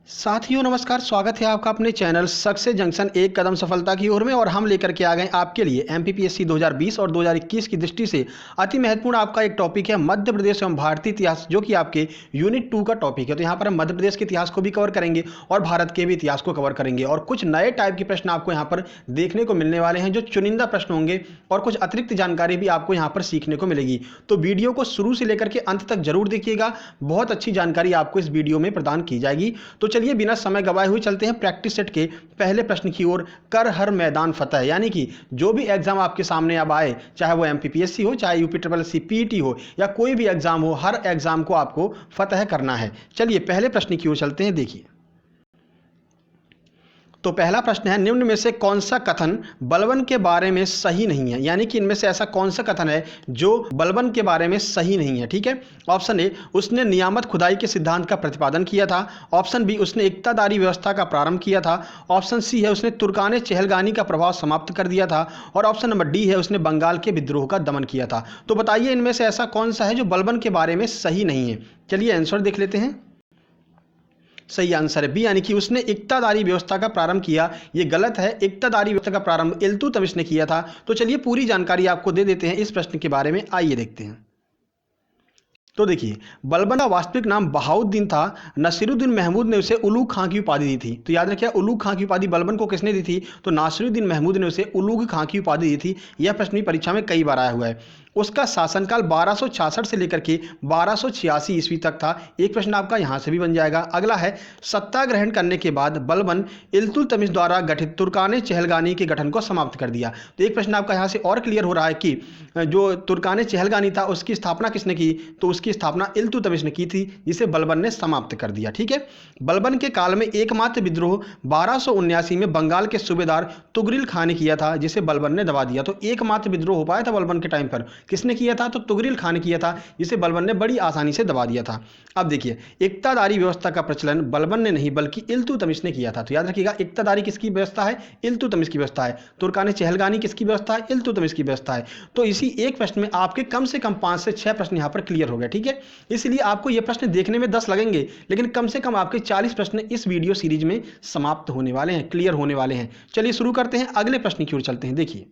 साथियों नमस्कार, स्वागत है आपका अपने चैनल सक्सेस जंक्शन एक कदम सफलता की ओर में। और हम लेकर के आ गए आपके लिए एमपीपीएससी 2020 और 2021 की दृष्टि से अति महत्वपूर्ण आपका एक टॉपिक है मध्य प्रदेश एवं भारतीय इतिहास, जो कि आपके यूनिट 2 का टॉपिक है। तो यहाँ पर हम मध्य प्रदेश के इतिहास को भी कवर करेंगे और भारत के भी इतिहास को कवर करेंगे, और कुछ नए टाइप के प्रश्न आपको यहाँ पर देखने को मिलने वाले हैं, जो चुनिंदा प्रश्न होंगे, और कुछ अतिरिक्त जानकारी भी आपको यहाँ पर सीखने को मिलेगी। तो वीडियो को शुरू से लेकर के अंत तक जरूर देखिएगा, बहुत अच्छी जानकारी आपको इस वीडियो में प्रदान की जाएगी। तो चलिए बिना समय गवाए हुए चलते हैं प्रैक्टिस सेट के पहले प्रश्न की ओर। कर हर मैदान फतेह, यानी कि जो भी एग्जाम आपके सामने अब आए, चाहे वो एमपीपीएससी हो, चाहे यूपी ट्रिपल सी पीईटी हो, या कोई भी एग्जाम हो, हर एग्जाम को आपको फतेह करना है। चलिए पहले प्रश्न की ओर चलते हैं। देखिए, तो पहला प्रश्न है, निम्न में से कौन सा कथन बलबन के बारे में सही नहीं है, यानी कि इनमें से ऐसा कौन सा कथन है जो बलबन के बारे में सही नहीं है। ठीक है, ऑप्शन ए, उसने नियामत खुदाई के सिद्धांत का प्रतिपादन किया था। ऑप्शन बी, उसने इक्तादारी व्यवस्था का प्रारंभ किया था। ऑप्शन सी है, उसने तुर्काने चहलगानी का प्रभाव समाप्त कर दिया था। और ऑप्शन नंबर डी है, उसने बंगाल के विद्रोह का दमन किया था। तो बताइए इनमें से ऐसा कौन सा है जो बलबन के बारे में सही नहीं है। चलिए आंसर देख लेते हैं। सही आंसर है बी, यानी कि उसने इक्तादारी व्यवस्था का प्रारंभ किया। यह गलत है, इक्तादारी व्यवस्था का प्रारंभ इल्तुतमिश ने किया था। तो चलिए पूरी जानकारी आपको दे देते हैं इस प्रश्न के बारे में, आइए देखते हैं। तो देखिए, बलबन का वास्तविक नाम बहाउद्दीन था। नसीरुद्दीन महमूद ने उसे उलूग खां की उपाधि दी थी। तो याद रखिए, उलूग खां की उपाधि बलबन को किसने दी थी? तो नासिरुद्दीन महमूद ने उसे उलूग खां की उपाधि दी थी। यह प्रश्न भी परीक्षा में कई बार आया हुआ है। उसका शासनकाल 1266 से लेकर के 1286 ईस्वी तक था। एक प्रश्न आपका यहां से भी बन जाएगा। अगला है, सत्ता ग्रहण करने के बाद बलबन इल्तुतमिश द्वारा गठित तुर्काने चहलगानी के गठन को समाप्त कर दिया। तो एक प्रश्न आपका यहां से और क्लियर हो रहा है कि जो तुर्काने चहलगानी था उसकी स्थापना किसने की? तो उसकी स्थापना इल्तुतमिश ने की थी, जिसे बलबन ने समाप्त कर दिया। ठीक है, बलबन के काल में एकमात्र विद्रोह 1279 में बंगाल के सूबेदार तुगरिल खां ने किया था, जिसे बलबन ने दबा दिया। तो एकमात्र विद्रोह हो पाया था बलबन के टाइम पर, किसने किया था? तो तुगरिल खां ने किया था, जिसे बलबन ने बड़ी आसानी से दबा दिया था। अब देखिए, इक्तादारी व्यवस्था का प्रचलन बलबन ने नहीं बल्कि इल्तुतमिश ने किया था। तो याद रखिएगा, इक्तादारी किसकी व्यवस्था है? इल्तुतमिश की व्यवस्था है। तुर्काने चहलगानी किसकी व्यवस्था है? इल्तुतमिश की व्यवस्था है। तो इसी एक प्रश्न में आपके कम से कम 5 से 6 प्रश्न यहां पर क्लियर हो गए। ठीक है, इसलिए आपको ये प्रश्न देखने में 10 लगेंगे, लेकिन कम से कम आपके 40 प्रश्न इस वीडियो सीरीज में समाप्त होने वाले हैं, क्लियर होने वाले हैं। चलिए शुरू करते हैं, अगले प्रश्न की ओर चलते हैं। देखिए,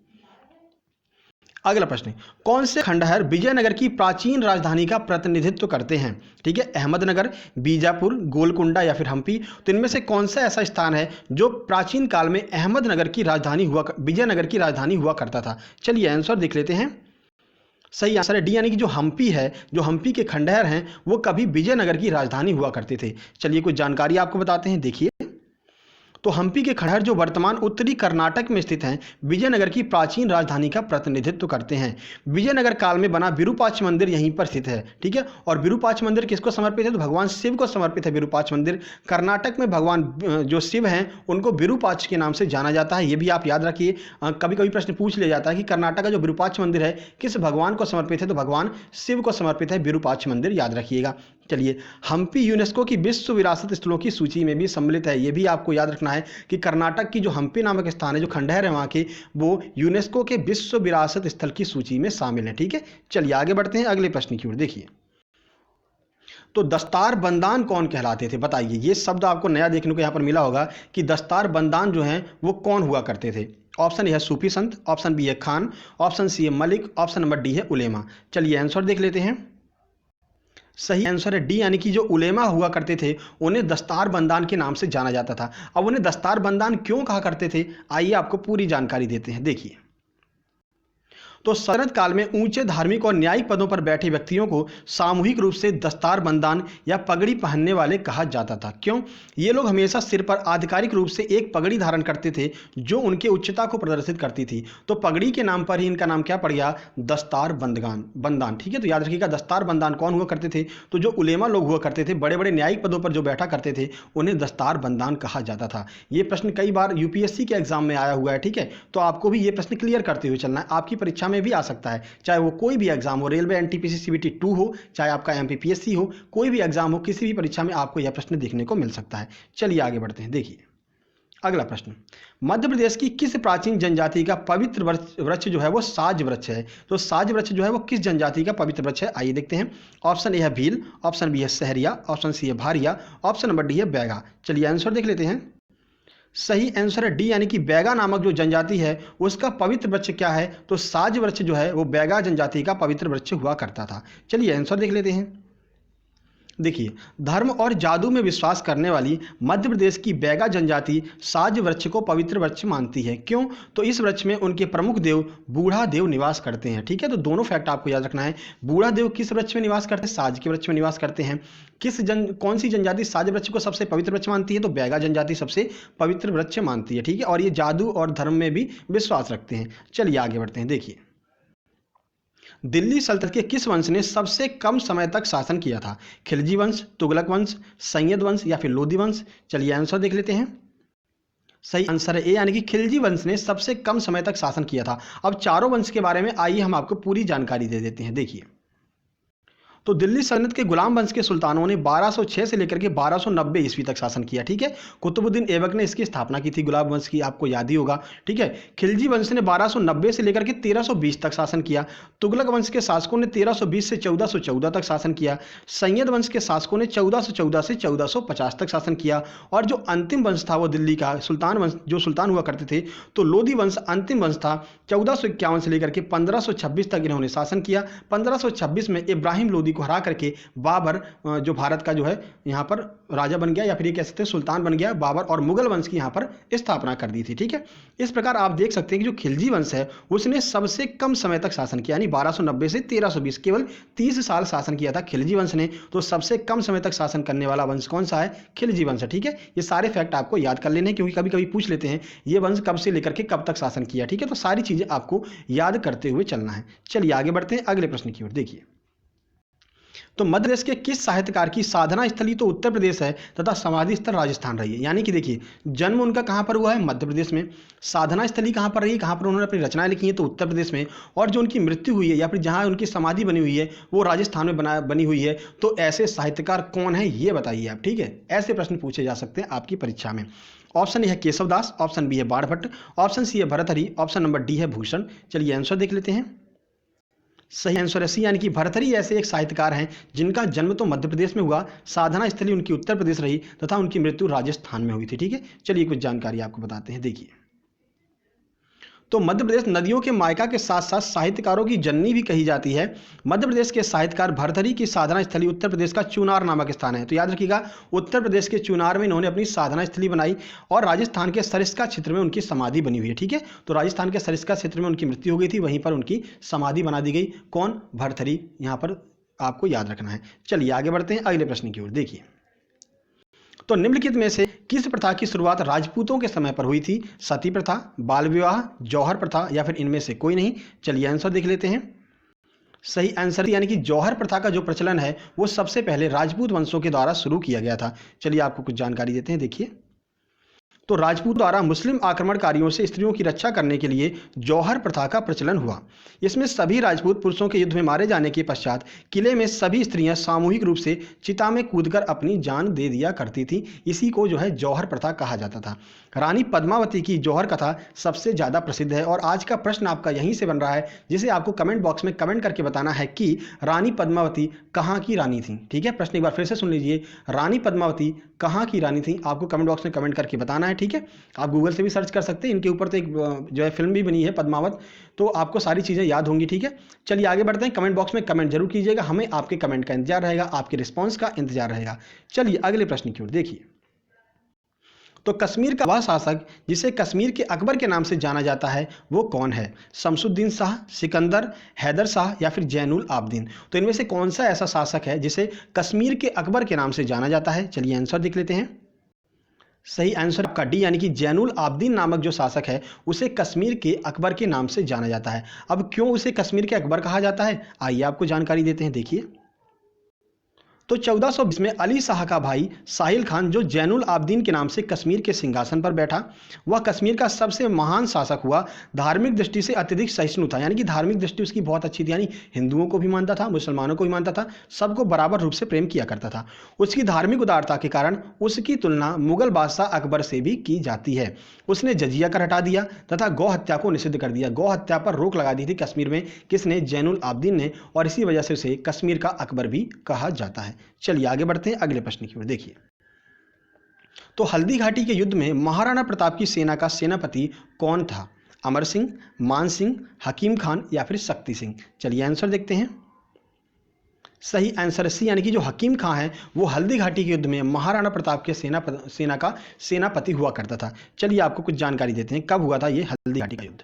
अगला प्रश्न, कौन से खंडहर विजयनगर की प्राचीन राजधानी का प्रतिनिधित्व करते हैं? ठीक है, अहमदनगर, बीजापुर, गोलकुंडा या फिर हम्पी। तो इनमें से कौन सा ऐसा स्थान है जो प्राचीन काल में अहमदनगर की राजधानी विजयनगर की राजधानी हुआ करता था? चलिए आंसर देख लेते हैं। सही आंसर है डी, यानी कि जो हम्पी है, जो हम्पी के खंडहर हैं, वो कभी विजयनगर की राजधानी हुआ करते थे। चलिए कुछ जानकारी आपको बताते हैं। देखिए, तो हम्पी के खंडहर जो वर्तमान उत्तरी कर्नाटक में स्थित हैं, विजयनगर की प्राचीन राजधानी का प्रतिनिधित्व करते हैं। विजयनगर काल में बना विरूपाक्ष मंदिर यहीं पर स्थित है। ठीक है, और विरूपाक्ष मंदिर किसको समर्पित है? तो भगवान शिव को समर्पित है विरूपाक्ष मंदिर। कर्नाटक में भगवान जो शिव हैं उनको विरूपाक्ष के नाम से जाना जाता है, ये भी आप याद रखिए। कभी कभी प्रश्न पूछ लिया जाता है कि कर्नाटक का जो विरूपाक्ष मंदिर है किस भगवान को समर्पित है? तो भगवान शिव को समर्पित है विरूपाक्ष मंदिर, याद रखिएगा। चलिए, हम्पी यूनेस्को की विश्व विरासत स्थलों की सूची में भी सम्मिलित है। यह भी आपको याद रखना है कि कर्नाटक की जो हम्पी नामक स्थान है, जो खंडहर है वहाँ के, वो यूनेस्को के विश्व विरासत स्थल की सूची में शामिल है। ठीक है, चलिए आगे बढ़ते हैं अगले प्रश्न की ओर। देखिए, तो दस्तार बंदान कौन कहलाते थे? बताइए, ये शब्द आपको नया देखने को यहाँ पर मिला होगा कि दस्तार बंदान जो हैं वो कौन हुआ करते थे। ऑप्शन ए है सूफी संत, ऑप्शन बी है खान, ऑप्शन सी है मलिक, ऑप्शन नंबर डी है उलेमा। चलिए आंसर देख लेते हैं। सही आंसर है डी, यानी कि जो उलेमा हुआ करते थे उन्हें दस्तार बंदान के नाम से जाना जाता था। अब उन्हें दस्तार बंदान क्यों कहा करते थे, आइए आपको पूरी जानकारी देते हैं। देखिए, तो सल्तनत काल में ऊंचे धार्मिक और न्यायिक पदों पर बैठे व्यक्तियों को सामूहिक रूप से दस्तार बंदान या पगड़ी पहनने वाले कहा जाता था। क्यों? ये लोग हमेशा सिर पर आधिकारिक रूप से एक पगड़ी धारण करते थे जो उनके उच्चता को प्रदर्शित करती थी। तो पगड़ी के नाम पर ही इनका नाम क्या पड़ गया? दस्तार बंदान। ठीक है, तो याद रखिएगा, दस्तार बंदान कौन हुआ करते थे? तो जो उलेमा लोग हुआ करते थे, बड़े बड़े न्यायिक पदों पर जो बैठा करते थे, उन्हें दस्तार बंदान कहा जाता था। ये प्रश्न कई बार यूपीएससी के एग्जाम में आया हुआ है। ठीक है, तो आपको भी ये प्रश्न क्लियर करते हुए चलना है, आपकी परीक्षा में भी आ सकता है, चाहे वो कोई भी एग्जाम हो, रेलवे एनटीपीसी सीबीटी 2 हो, चाहे आपका एमपीपीएससी हो, कोई भी एग्जाम हो, किसी भी परीक्षा में आपको यह प्रश्न देखने को मिल सकता है। चलिए आगे बढ़ते हैं। देखिए, अगला प्रश्न, मध्य प्रदेश की किस प्राचीन जनजाति का पवित्र वृक्ष जो है वो साज वृक्ष है? तो साज वृक्ष जो है वो किस जनजाति का पवित्र वृक्ष है? आइए देखते हैं। ऑप्शन ए है भील, ऑप्शन बी है सहरिया, ऑप्शन सी है भारिया, ऑप्शन नंबर डी है बैगा। चलिए आंसर देख लेते हैं। सही आंसर है डी, यानी कि बैगा नामक जो जनजाति है उसका पवित्र वृक्ष क्या है? तो साज वृक्ष जो है वो बैगा जनजाति का पवित्र वृक्ष हुआ करता था। चलिए आंसर देख लेते हैं। देखिए, धर्म और जादू में विश्वास करने वाली मध्य प्रदेश की बैगा जनजाति साज वृक्ष को पवित्र वृक्ष मानती है। क्यों? तो इस वृक्ष में उनके प्रमुख देव बूढ़ा देव निवास करते हैं। ठीक है, तो दोनों फैक्ट आपको याद रखना है। बूढ़ा देव किस वृक्ष में निवास करते हैं? साज के वृक्ष में निवास करते हैं। कौन सी जनजाति साज वृक्ष को सबसे पवित्र वृक्ष मानती है? तो बैगा जनजाति सबसे पवित्र वृक्ष मानती है। ठीक है, और ये जादू और धर्म में भी विश्वास रखते हैं। चलिए आगे बढ़ते हैं। देखिए, दिल्ली सल्तनत के किस वंश ने सबसे कम समय तक शासन किया था? खिलजी वंश, तुगलक वंश, सैयद वंश या फिर लोधी वंश? चलिए आंसर देख लेते हैं। सही आंसर है ए, यानी कि खिलजी वंश ने सबसे कम समय तक शासन किया था। अब चारों वंश के बारे में आइए हम आपको पूरी जानकारी दे देते हैं। देखिए, तो दिल्ली सल्तनत के गुलाम वंश के सुल्तानों ने 1206 से लेकर के 1290 ईस्वी तक शासन किया। ठीक है, कुतुबुद्दीन ऐबक ने इसकी स्थापना की थी गुलाम वंश की, आपको याद ही होगा। ठीक है, खिलजी वंश ने 1290 से लेकर के 1320 तक शासन किया। तुगलक वंश के शासकों ने 1320 से 1414 तक शासन किया। सैयद वंश के शासकों ने 1414 से 1450 तक शासन किया। और जो अंतिम वंश था वो दिल्ली का सुल्तान वंश, जो सुल्तान हुआ करते थे, तो लोधी वंश अंतिम वंश था। 1451 से लेकर के 1526 तक इन्होंने शासन किया। 1526 में इब्राहिम लोधी को हरा करके बाबर जो भारत का जो है यहाँ पर राजा बन गया, या फिर ये कह सकते हैं सुल्तान बन गया बाबर, और मुगल वंश की यहाँ पर स्थापना कर दी थी। ठीक है, इस प्रकार आप देख सकते हैं कि जो खिलजी वंश है उसने सबसे कम समय तक शासन किया, यानी 1290 से 1320, केवल 30 साल शासन किया था खिलजी वंश ने। तो सबसे कम समय तक शासन करने वाला वंश कौन सा है? खिलजी वंश है। ठीक है, ये सारे फैक्ट आपको याद कर लेने हैं, क्योंकि कभी कभी पूछ लेते हैं ये वंश कब से लेकर के कब तक शासन किया। ठीक है, तो सारी चीजें आपको याद करते हुए चलना है। चलिए आगे बढ़ते हैं अगले प्रश्न की ओर। देखिए, तो मध्य प्रदेश के किस साहित्यकार की साधना स्थली तो उत्तर प्रदेश है तथा समाधि स्थल राजस्थान रही है? यानी कि देखिए, जन्म उनका कहां पर हुआ है? मध्य प्रदेश में। साधना स्थली कहां पर रही है, कहां पर उन्होंने अपनी रचनाएं लिखी हैं? तो उत्तर प्रदेश में। और जो उनकी मृत्यु हुई है या फिर जहां उनकी समाधि बनी हुई है वो राजस्थान में बनी हुई है। तो ऐसे साहित्यकार कौन है ये बताइए आप। ठीक है, ऐसे प्रश्न पूछे जा सकते हैं आपकी परीक्षा में। ऑप्शन ए है केशवदास, ऑप्शन बी है बाणभट्ट, ऑप्शन सी है भर्तृहरि, ऑप्शन नंबर डी है भूषण। चलिए आंसर देख लेते हैं। सही आंसर है सी, यानी कि भर्तृहरि ऐसे एक साहित्यकार हैं जिनका जन्म तो मध्य प्रदेश में हुआ, साधना स्थली उनकी उत्तर प्रदेश रही तथा उनकी मृत्यु राजस्थान में हुई थी। ठीक है, चलिए कुछ जानकारी आपको बताते हैं। देखिए, तो मध्य प्रदेश नदियों के मायका के साथ साथ साहित्यकारों की जननी भी कही जाती है। मध्य प्रदेश के साहित्यकार भर्तृहरि की साधना स्थली उत्तर प्रदेश का चुनार नामक स्थान है। तो याद रखिएगा, उत्तर प्रदेश के चुनार में इन्होंने अपनी साधना स्थली बनाई, और राजस्थान के सरिस्का क्षेत्र में उनकी समाधि बनी हुई है। ठीक है, तो राजस्थान के सरिस्का क्षेत्र में उनकी मृत्यु हो गई थी, वहीं पर उनकी समाधि बना दी गई। कौन? भर्तृहरि, यहाँ पर आपको याद रखना है। चलिए आगे बढ़ते हैं अगले प्रश्न की ओर। देखिए, तो निम्नलिखित में से किस प्रथा की शुरुआत राजपूतों के समय पर हुई थी? सती प्रथा, बाल विवाह, जौहर प्रथा या फिर इनमें से कोई नहीं? चलिए आंसर देख लेते हैं। सही आंसर, यानी कि जौहर प्रथा का जो प्रचलन है वो सबसे पहले राजपूत वंशों के द्वारा शुरू किया गया था। चलिए आपको कुछ जानकारी देते हैं। देखिए, तो राजपूत द्वारा मुस्लिम आक्रमणकारियों से स्त्रियों की रक्षा करने के लिए जौहर प्रथा का प्रचलन हुआ। इसमें सभी राजपूत पुरुषों के युद्ध में मारे जाने के पश्चात किले में सभी स्त्रियां सामूहिक रूप से चिता में कूदकर अपनी जान दे दिया करती थी। इसी को जो है जौहर प्रथा कहा जाता था। रानी पद्मावती की जौहर कथा सबसे ज़्यादा प्रसिद्ध है, और आज का प्रश्न आपका यहीं से बन रहा है, जिसे आपको कमेंट बॉक्स में कमेंट करके बताना है कि रानी पद्मावती कहाँ की रानी थी। ठीक है, प्रश्न एक बार फिर से सुन लीजिए, रानी पद्मावती कहाँ की रानी थी? आपको कमेंट बॉक्स में कमेंट करके बताना है। ठीक है, आप गूगल से भी सर्च कर सकते हैं, इनके ऊपर तो एक जो है फिल्म भी बनी है पद्मावत, तो आपको सारी चीज़ें याद होंगी। ठीक है, चलिए आगे बढ़ते हैं। कमेंट बॉक्स में कमेंट जरूर कीजिएगा, हमें आपके कमेंट का इंतजार रहेगा, आपके रिस्पॉन्स का इंतजार रहेगा। चलिए अगले प्रश्न की ओर देखिए, तो कश्मीर का वह शासक जिसे कश्मीर के अकबर के नाम से जाना जाता है वो कौन है? शमसुद्दीन शाह, सिकंदर, हैदर शाह या फिर जैनुल आबदीन? तो इनमें से कौन सा ऐसा शासक है जिसे कश्मीर के अकबर के नाम से जाना जाता है? चलिए आंसर देख लेते हैं। सही आंसर आपका डी, यानी कि जैनुल आबदीन नामक जो शासक है उसे कश्मीर के अकबर के नाम से जाना जाता है। अब क्यों उसे कश्मीर के अकबर कहा जाता है, आइए आपको जानकारी देते हैं। देखिए, तो 1420 में अली शाह का भाई साहिल खान, जो जैनुल आबदीन के नाम से कश्मीर के सिंहासन पर बैठा, वह कश्मीर का सबसे महान शासक हुआ। धार्मिक दृष्टि से अत्यधिक सहिष्णु था, यानी कि धार्मिक दृष्टि उसकी बहुत अच्छी थी, यानी हिंदुओं को भी मानता था, मुसलमानों को भी मानता था, सबको बराबर रूप से प्रेम किया करता था। उसकी धार्मिक उदारता के कारण उसकी तुलना मुगल बादशाह अकबर से भी की जाती है। उसने जजिया कर हटा दिया तथा गौ हत्या को निषिद्ध कर दिया। गौ हत्या पर रोक लगा दी थी कश्मीर में, किसने? जैनुल आबदीन ने, और इसी वजह से उसे कश्मीर का अकबर भी कहा जाता है। चलिए आगे बढ़ते हैं अगले प्रश्न की ओर। देखिए, तो हल्दी घाटी के युद्ध में महाराणा प्रताप की सेना का सेनापति कौन था? अमर सिंह, मान सिंह, हकीम खान या फिर शक्ति सिंह? चलिए आंसर देखते हैं। सही आंसर सी, यानी कि जो हकीम खां है वो हल्दी घाटी के युद्ध में महाराणा प्रताप के सेना का सेनापति हुआ करता था। चलिए आपको कुछ जानकारी देते हैं, कब हुआ था ये हल्दी घाटी का युद्ध।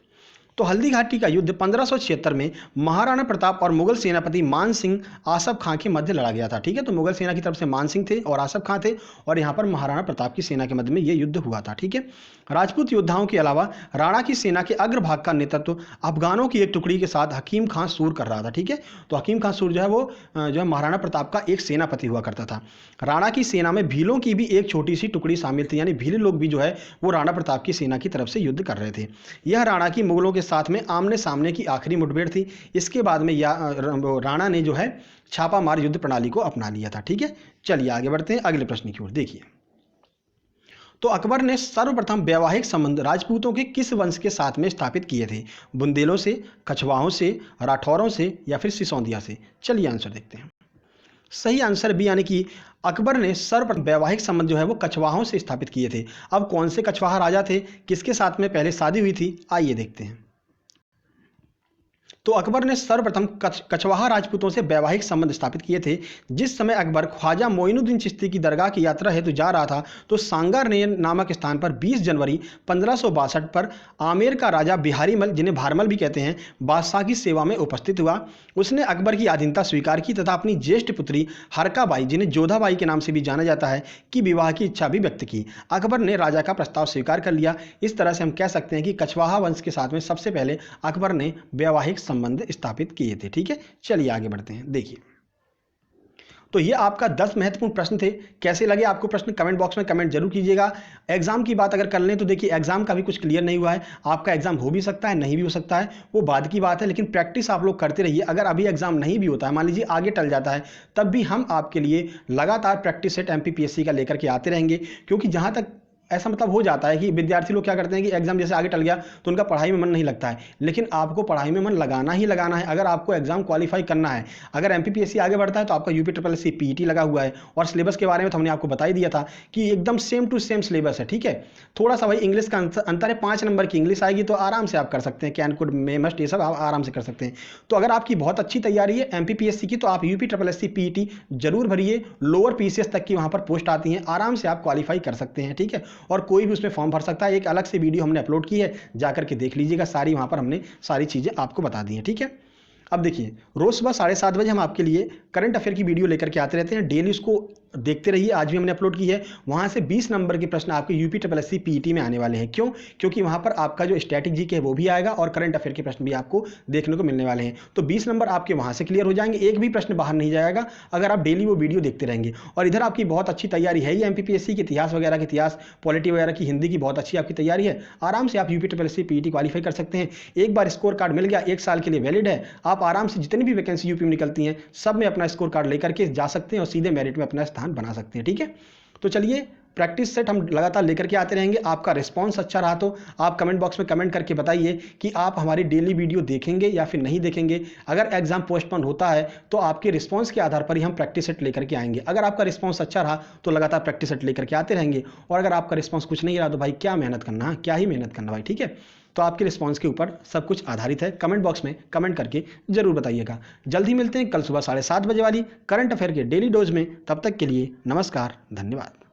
तो हल्दी घाटी का युद्ध 1576 में महाराणा प्रताप और मुगल सेनापति मान सिंह आसफ खां के मध्य लड़ा गया था। ठीक है, तो मुगल सेना की तरफ से मान सिंह थे और आसफ खां थे, और यहाँ पर महाराणा प्रताप की सेना के मध्य में ये युद्ध हुआ था। ठीक है, राजपूत योद्धाओं के अलावा राणा की सेना के अग्रभाग का नेतृत्व अफगानों की एक टुकड़ी के साथ हकीम खां सूर कर रहा था। ठीक है, तो हकीम खां सूर जो है वो जो है महाराणा प्रताप का एक सेनापति हुआ करता था। राणा की सेना में भीलों की भी एक छोटी सी टुकड़ी शामिल थी, यानी भील लोग भी जो है वो राणा प्रताप की सेना की तरफ से युद्ध कर रहे थे। यह राणा की मुगलों के साथ में आमने सामने की आखिरी मुठभेड़ थी। इसके बाद में राणा ने जो है छापामार युद्ध प्रणाली को अपना लिया था। ठीक है, चलिए आगे बढ़ते हैं अगले प्रश्न की ओर। देखिए, तो अकबर ने सर्वप्रथम वैवाहिक संबंध राजपूतों के किस वंश के साथ में स्थापित किए थे? बुंदेलों से, कछवाहों से, राठौरों से या फिर सिसोदिया से? चलिए आंसर देखते हैं। सही आंसर बी, यानी कि अकबर ने सर्वप्रथम वैवाहिक संबंध जो है वो कछवाहों से स्थापित किए थे। अब कौन से कछवाहा राजा थे, किसके साथ में पहले शादी हुई थी, आइए देखते हैं। तो अकबर ने सर्वप्रथम कछवाहा राजपूतों से वैवाहिक संबंध स्थापित किए थे। जिस समय अकबर ख्वाजा मोइनुद्दीन चिश्ती की दरगाह की यात्रा हेतु जा रहा था, तो सांगानेर नामक स्थान पर 20 जनवरी 1562 पर आमेर का राजा बिहारीमल, जिन्हें भारमल भी कहते हैं, बादशाह की सेवा में उपस्थित हुआ। उसने अकबर की अधीनता स्वीकार की तथा अपनी ज्येष्ठ पुत्री हरकाबाई, जिन्हें जोधाबाई के नाम से भी जाना जाता है, की विवाह की इच्छा भी व्यक्त की। अकबर ने राजा का प्रस्ताव स्वीकार कर लिया। इस तरह से हम कह सकते हैं कि कछवाहा वंश के साथ में सबसे पहले अकबर ने वैवाहिक संबंध स्थापित किए थे। ठीक है, चलिए आगे बढ़ते हैं। देखिए, तो ये आपका 10 महत्वपूर्ण प्रश्न थे। कैसे लगे आपको प्रश्न, कमेंट बॉक्स में कमेंट जरूर कीजिएगा। एग्जाम की बात अगर कर लें तो देखिए, एग्जाम का भी कुछ क्लियर नहीं हुआ है। आपका एग्जाम हो भी सकता है, नहीं भी हो सकता है, वो बाद की बात है, लेकिन प्रैक्टिस आप लोग करते रहिए। अगर अभी एग्जाम नहीं भी होता है, मान लीजिए आगे टल जाता है, तब भी हम आपके लिए लगातार प्रैक्टिस सेट MPPSC का लेकर के आते रहेंगे। क्योंकि जहां तक ऐसा मतलब हो जाता है कि विद्यार्थी लोग क्या करते हैं कि एग्जाम जैसे आगे टल गया तो उनका पढ़ाई में मन नहीं लगता है, लेकिन आपको पढ़ाई में मन लगाना ही लगाना है। अगर आपको एग्जाम क्वालिफाई करना है, अगर MPPSC आगे बढ़ता है तो आपका UPSSC PET लगा हुआ है, और सिलेबस के बारे में तो हमने आपको बता ही दिया था कि एकदम सेम टू सेम सिलेबस है। ठीक है, थोड़ा सा भाई इंग्लिश का अंतर है, 5 नंबर की इंग्लिश आएगी तो आराम से आप कर सकते हैं, कैन कुड मे मस्ट ये सब आप आराम से कर सकते हैं। तो अगर आपकी बहुत अच्छी तैयारी है MPPSC की, तो आप UPSSC PET जरूर भरिए। लोअर PCS तक की वहां पर पोस्ट आती हैं, आराम से आप क्वालिफाई कर सकते हैं। ठीक है, और कोई भी उसमें फॉर्म भर सकता है। एक अलग से वीडियो हमने अपलोड की है, जाकर के देख लीजिएगा, सारी वहां पर हमने सारी चीजें आपको बता दी हैं। ठीक है, अब देखिए, रोज सुबह 7:30 बजे हम आपके लिए करंट अफेयर की वीडियो लेकर के आते रहते हैं। डेली उसको देखते रहिए। आज भी हमने अपलोड की है, वहां से 20 नंबर के प्रश्न आपके UPSSC PET में आने वाले हैं। क्यों? क्योंकि वहां पर आपका जो स्टैटिक जीके है वो भी आएगा और करंट अफेयर के प्रश्न भी आपको देखने को मिलने वाले हैं। तो 20 नंबर आपके वहां से क्लियर हो जाएंगे, एक भी प्रश्न बाहर नहीं जाएगा अगर आप डेली वो वीडियो देखते रहेंगे। और इधर आपकी बहुत अच्छी तैयारी है ही, MPPSC के इतिहास वगैरह के इतिहास, पॉलिटी वगैरह की, हिंदी की बहुत अच्छी आपकी तैयारी है। आराम से आप UPSSC PET क्वालिफाई कर सकते हैं। एक बार स्कोर कार्ड मिल गया, 1 साल के लिए वैलिड है। आप आराम से जितनी भी वैकेंसी यूपी में निकलती हैं सब में अपना स्कोर कार्ड लेकर के जा सकते हैं और सीधे मेरिट में अपना स्थान बना सकते हैं। ठीक है, तो चलिए प्रैक्टिस सेट हम लगातार लेकर के आते रहेंगे। आपका रिस्पांस अच्छा रहा तो आप कमेंट बॉक्स में कमेंट करके बताइए कि आप हमारी डेली वीडियो देखेंगे या फिर नहीं देखेंगे। अगर एग्जाम पोस्टपोन होता है तो आपके रिस्पांस के आधार पर ही हम प्रैक्टिस सेट लेकर के आएंगे। अगर आपका रिस्पांस अच्छा रहा तो लगातार प्रैक्टिस सेट लेकर के आते रहेंगे, और अगर आपका रिस्पांस कुछ नहीं रहा तो भाई क्या मेहनत करना, क्या ही मेहनत करना भाई। ठीक है, तो आपके रिस्पांस के ऊपर सब कुछ आधारित है। कमेंट बॉक्स में कमेंट करके जरूर बताइएगा। जल्द ही मिलते हैं कल सुबह 7:30 बजे वाली करंट अफेयर के डेली डोज में। तब तक के लिए नमस्कार, धन्यवाद।